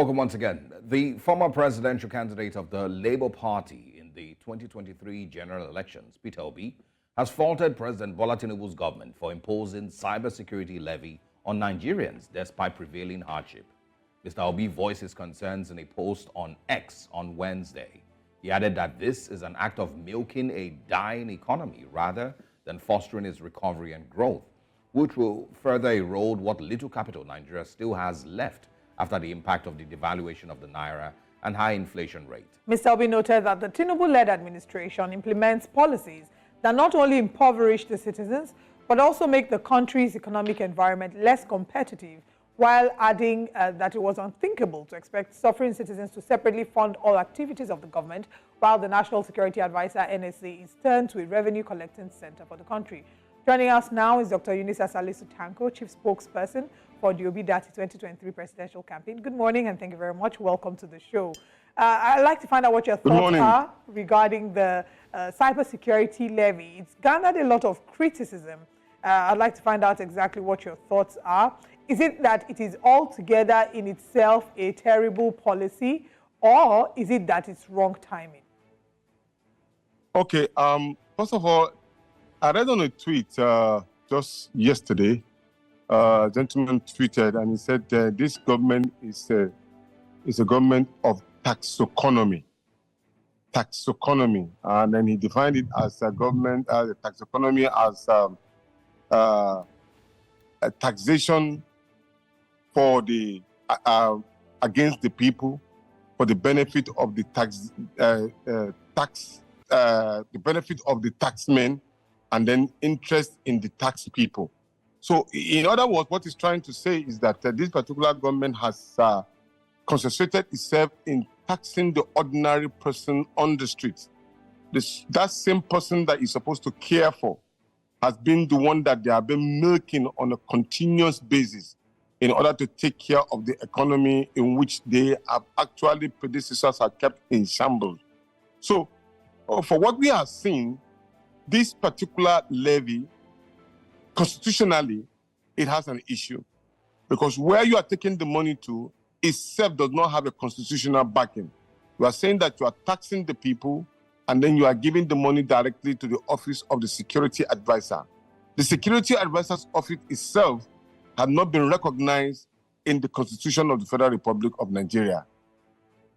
Welcome once again. The former presidential candidate of the Labour Party in the 2023 general elections, Peter Obi, has faulted President Bola Tinubu's government for imposing cybersecurity levy on Nigerians despite prevailing hardship. Mr. Obi voiced his concerns in a post on X on Wednesday. He added that this is an act of milking a dying economy rather than fostering its recovery and growth, which will further erode what little capital Nigeria still has left after the impact of the devaluation of the naira and high inflation rate. Mr. Obi noted that the Tinubu-led administration implements policies that not only impoverish the citizens, but also make the country's economic environment less competitive, while adding that it was unthinkable to expect suffering citizens to separately fund all activities of the government, while the National Security Advisor, NSA, is turned to a revenue collecting center for the country. Joining us now is Dr. Eunice Salisu Tanko, Chief Spokesperson for the Obi Dati 2023 presidential campaign. Good morning and thank you very much. Welcome to the show. I'd like to find out what your thoughts are regarding the cybersecurity levy. It's garnered a lot of criticism. I'd like to find out exactly what your thoughts are. Is it that it is altogether in itself a terrible policy, or is it that it's wrong timing? Okay, first of all, I read on a tweet just yesterday, a gentleman tweeted and he said this government is a government of taxonomy. Taxonomy. And then he defined it as a government, a taxonomy as a taxation for the against the people, for the benefit of the the benefit of the taxmen, and then interest in the tax people. So in other words, what he's trying to say is that this particular government has concentrated itself in taxing the ordinary person on the streets. That same person that is supposed to care for has been the one that they have been milking on a continuous basis in order to take care of the economy in which they have actually predecessors have kept in shambles. So for what we have seen, this particular levy, constitutionally, it has an issue. Because where you are taking the money to itself does not have a constitutional backing. You are saying that you are taxing the people and then you are giving the money directly to the office of the security advisor. The security advisor's office itself has not been recognized in the Constitution of the Federal Republic of Nigeria.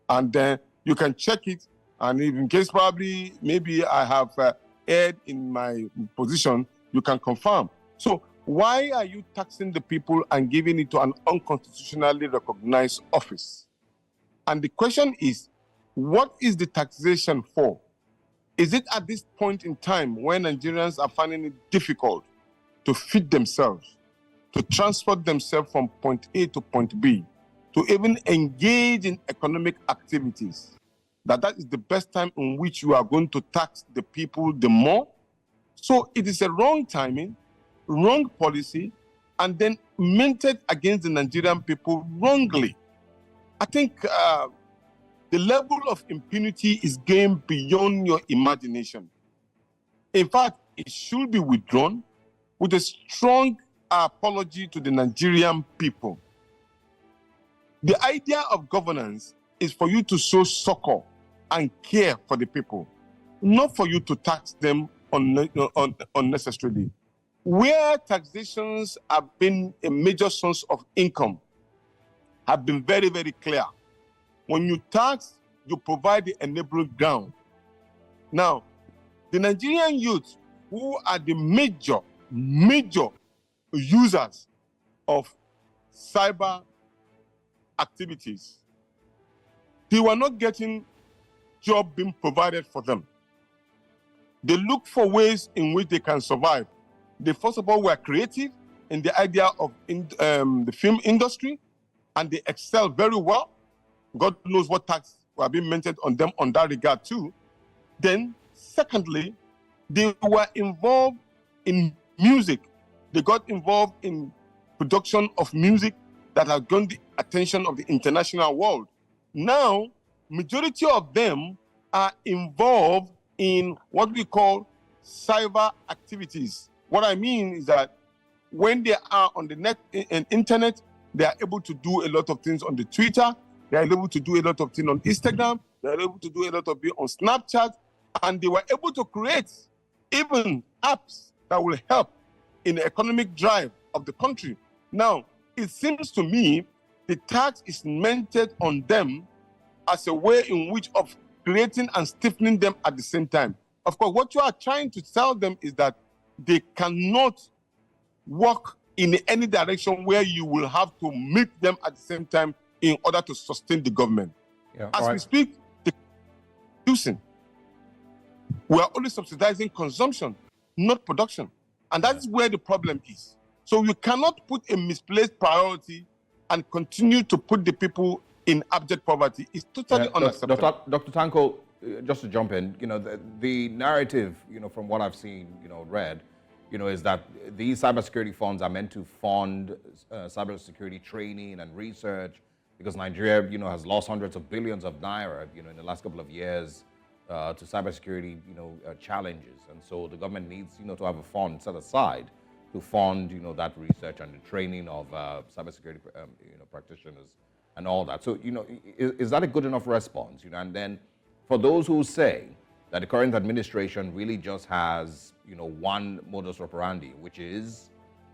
And then you can check it, and in case probably maybe I have erred in my position, you can confirm. So why are you taxing the people and giving it to an unconstitutionally recognized office? And the question is, what is the taxation for? Is it at this point in time when Nigerians are finding it difficult to feed themselves, to transport themselves from point A to point B, to even engage in economic activities, that is the best time in which you are going to tax the people the more? So it is a wrong timing, wrong policy, and then minted against the Nigerian people wrongly. I think the level of impunity is going beyond your imagination. In fact, it should be withdrawn with a strong apology to the Nigerian people. The idea of governance is for you to show succor and care for the people, not for you to tax them unnecessarily. Where taxations have been a major source of income, have been very, very clear. When you tax, you provide the enabling ground. Now, the Nigerian youth, who are the major users of cyber activities, they were not getting job being provided for them. They look for ways in which they can survive. They first of all were creative in the idea of the film industry, and they excel very well. God knows what tax were being mentioned on them on that regard too. Then, secondly, they were involved in music. They got involved in production of music that has gained the attention of the international world. Now, majority of them are involved in what we call cyber activities. What I mean is that when they are on the net and internet, they are able to do a lot of things on the Twitter. They are able to do a lot of things on Instagram. They are able to do a lot of things on Snapchat. And they were able to create even apps that will help in the economic drive of the country. Now, it seems to me the tax is meant on them as a way in which of creating and stiffening them at the same time. Of course, what you are trying to tell them is that they cannot work in any direction where you will have to meet them at the same time in order to sustain the government. Yeah, As we speak, we are only subsidizing consumption, not production. And that's where the problem is. So you cannot put a misplaced priority and continue to put the people in abject poverty. It's totally unacceptable. Dr. Tanko, just to jump in, the narrative, from what I've seen, read, is that these cybersecurity funds are meant to fund cybersecurity training and research, because Nigeria, has lost hundreds of billions of naira, in the last couple of years to cybersecurity, challenges. And so the government needs, to have a fund set aside to fund, that research and the training of cybersecurity, practitioners and all that. So, is that a good enough response? And then for those who say that the current administration really just has, one modus operandi, which is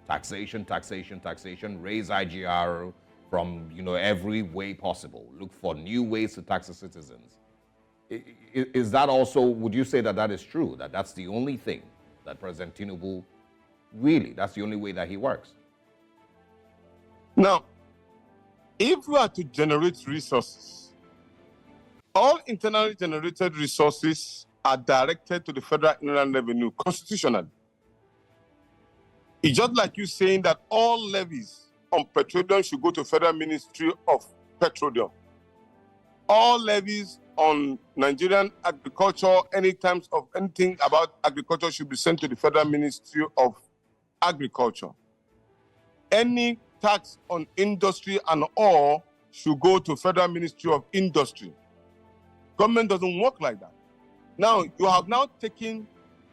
taxation, taxation, taxation, raise IGR from, every way possible, look for new ways to tax the citizens. Is that also, would you say that that is true, that that's the only thing that President Tinubu really, that's the only way that he works? Now, if we are to generate resources, all internally generated resources are directed to the Federal Inland Revenue constitutionally. It's just like you saying that all levies on petroleum should go to Federal Ministry of Petroleum. All levies on Nigerian agriculture, anything about agriculture should be sent to the Federal Ministry of Agriculture. Any tax on industry and all should go to Federal Ministry of Industry. Government doesn't work like that. Now, you have now taken,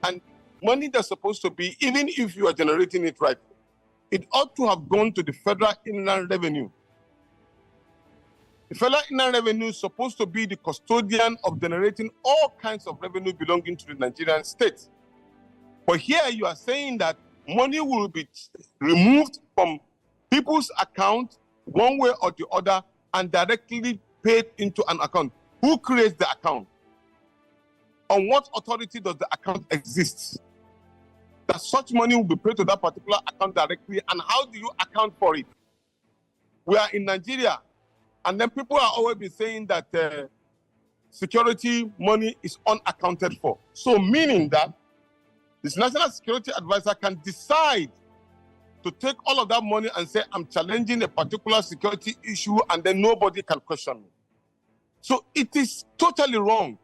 and money that's supposed to be, even if you are generating it right, it ought to have gone to the Federal Inland Revenue. The Federal Inland Revenue is supposed to be the custodian of generating all kinds of revenue belonging to the Nigerian state. But here you are saying that money will be removed from people's account one way or the other and directly paid into an account. Who creates the account? On what authority does the account exist? That such money will be paid to that particular account directly, and how do you account for it? We are in Nigeria, and then people are always be saying that security money is unaccounted for. So meaning that this National Security Advisor can decide to take all of that money and say, I'm challenging a particular security issue, and then nobody can question me. So it is totally wrong.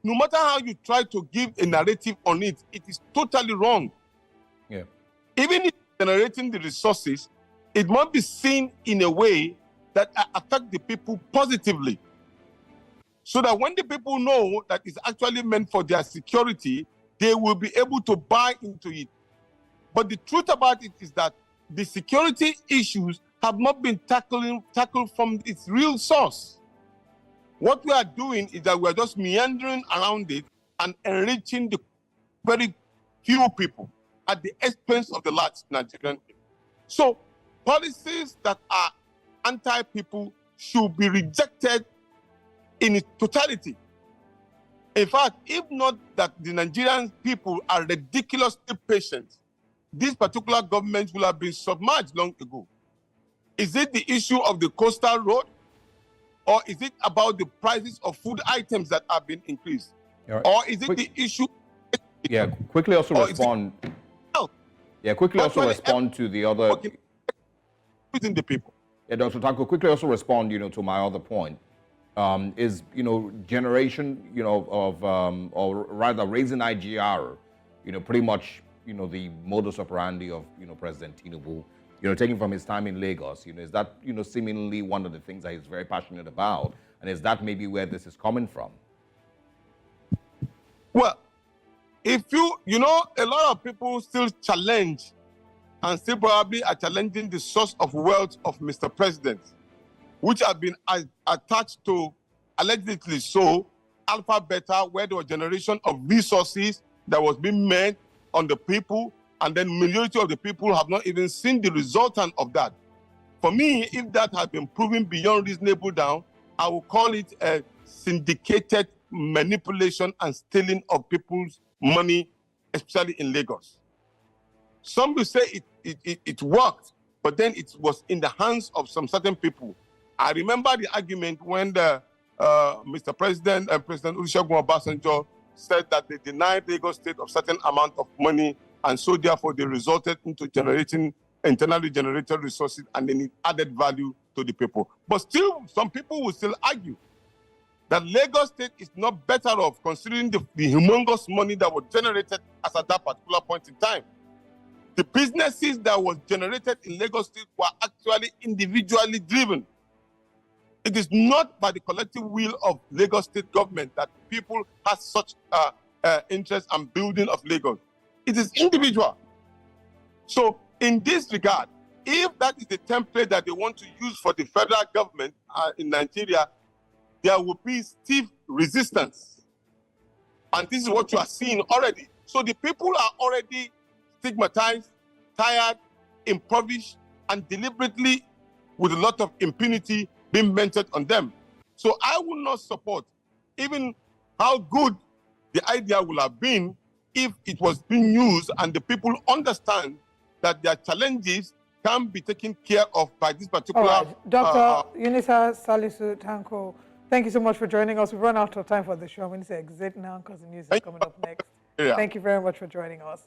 No matter how you try to give a narrative on it, it is totally wrong. Yeah. Even if generating the resources, it must be seen in a way that affect the people positively. So that when the people know that it's actually meant for their security, they will be able to buy into it. But the truth about it is that the security issues have not been tackled from its real source. What we are doing is that we are just meandering around it and enriching the very few people at the expense of the large Nigerian people. So policies that are anti-people should be rejected in its totality. In fact, if not that the Nigerian people are ridiculously patient, this particular government will have been submerged long ago. Is it the issue of the coastal road? Or is it about the prices of food items that have been increased? Right. Or is it the issue? Yeah, quickly also respond. Yeah, quickly also respond to the other. Within the people. Yeah, Dr. Tanko, quickly also respond, to my other point. Is, generation, of, or rather raising IGR, pretty much, the modus operandi of, President Tinubu, taking from his time in Lagos, is that, seemingly one of the things that he's very passionate about? And is that maybe where this is coming from? Well, if a lot of people still challenge and still probably are challenging the source of wealth of Mr. President. which have been attached to, allegedly so, Alpha Beta, where there was generation of resources that was being made on the people, and then majority of the people have not even seen the resultant of that. For me, if that had been proven beyond reasonable doubt, I would call it a syndicated manipulation and stealing of people's money, especially in Lagos. Some will say it worked, but then it was in the hands of some certain people. I remember the argument when Mr. President and President Olusegun Obasanjo said that they denied Lagos State of certain amount of money, and so therefore they resulted into generating internally generated resources, and then it added value to the people. But still, some people will still argue that Lagos State is not better off considering the humongous money that was generated as at that particular point in time. The businesses that was generated in Lagos State were actually individually driven. It is not by the collective will of Lagos State government that people have such interest and building of Lagos. It is individual. So in this regard, if that is the template that they want to use for the federal government in Nigeria, there will be stiff resistance. And this is what you are seeing already. So the people are already stigmatized, tired, impoverished, and deliberately with a lot of impunity being mentioned on them. So I will not support even how good the idea would have been if it was being used and the people understand that their challenges can be taken care of by this particular... All right. Dr. Unisa Salisu Tanko, thank you so much for joining us. We've run out of time for the show. I'm going to say exit now because the news is coming up next. Yeah. Thank you very much for joining us.